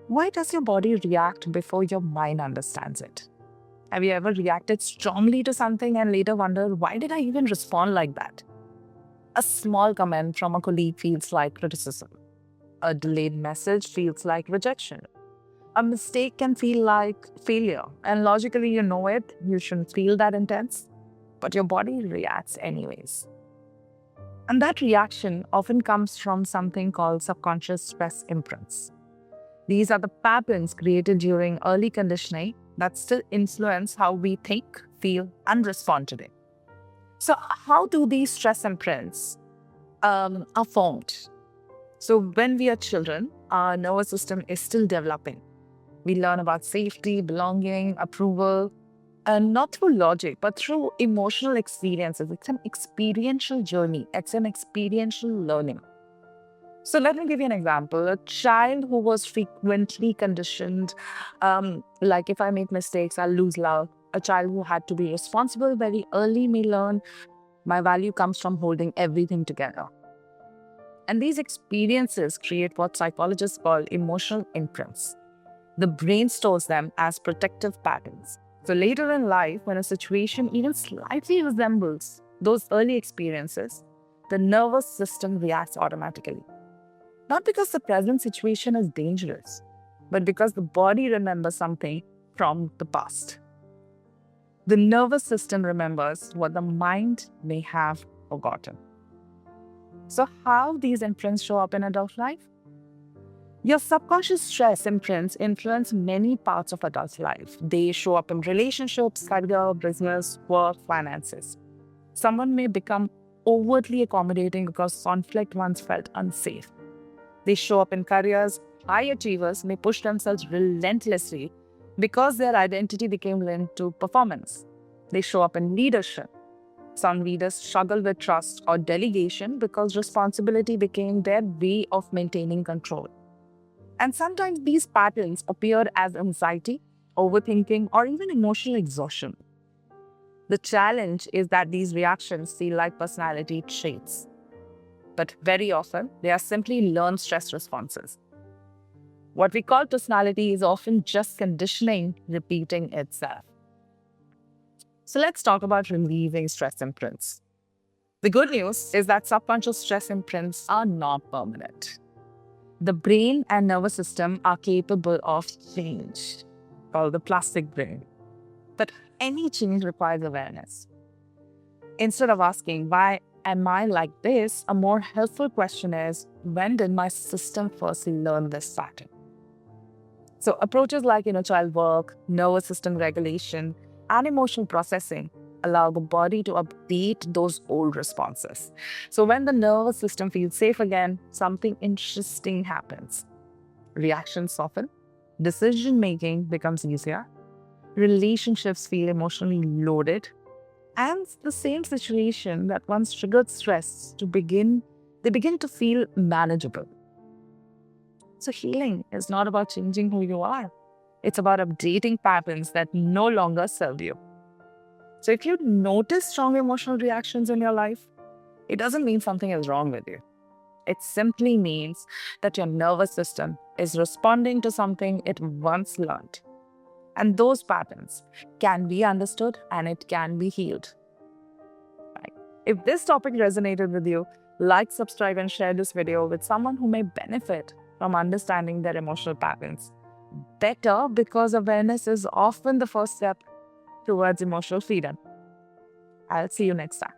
Why does your body react before your mind understands it? Have you ever reacted strongly to something and later wondered, why did I even respond like that? A small comment from a colleague feels like criticism. A delayed message feels like rejection. A mistake can feel like failure. And logically, you know it, you shouldn't feel that intense, but your body reacts anyways. And that reaction often comes from something called subconscious stress imprints. These are the patterns created during early conditioning that still influence how we think, feel, and respond today. So, how do these stress imprints are formed? So, when we are children, our nervous system is still developing. We learn about safety, belonging, approval, and not through logic, but through emotional experiences. It's an experiential journey, it's an experiential learning. So let me give you an example. A child who was frequently conditioned, like if I make mistakes, I'll lose love. A child who had to be responsible very early may learn my value comes from holding everything together. And these experiences create what psychologists call emotional imprints. The brain stores them as protective patterns. So later in life, when a situation even slightly resembles those early experiences, the nervous system reacts automatically. Not because the present situation is dangerous, but because the body remembers something from the past. The nervous system remembers what the mind may have forgotten. So, how these imprints show up in adult life? Your subconscious stress imprints influence many parts of adult life. They show up in relationships, career, business, work, finances. Someone may become overtly accommodating because conflict once felt unsafe. They show up in careers. High achievers may push themselves relentlessly because their identity became linked to performance. They show up in leadership. Some leaders struggle with trust or delegation because responsibility became their way of maintaining control. And sometimes these patterns appear as anxiety, overthinking, or even emotional exhaustion. The challenge is that these reactions feel like personality traits, but very often they are simply learned stress responses. What we call personality is often just conditioning repeating itself. So let's talk about relieving stress imprints. The good news is that subconscious stress imprints are not permanent. The brain and nervous system are capable of change, called the plastic brain. But any change requires awareness. Instead of asking, why am I like this? A more helpful question is, when did my system first learn this pattern? So approaches like child work, nervous system regulation, and emotional processing allow the body to update those old responses. So when the nervous system feels safe again, something interesting happens. Reactions soften, decision making becomes easier, relationships feel emotionally loaded, and the same situation that once triggered stress they begin to feel manageable. So healing is not about changing who you are. It's about updating patterns that no longer serve you. So if you notice strong emotional reactions in your life, it doesn't mean something is wrong with you. It simply means that your nervous system is responding to something it once learned. And those patterns can be understood and it can be healed. Right? If this topic resonated with you, like, subscribe, and share this video with someone who may benefit from understanding their emotional patterns. Better, because awareness is often the first step towards emotional freedom. I'll see you next time.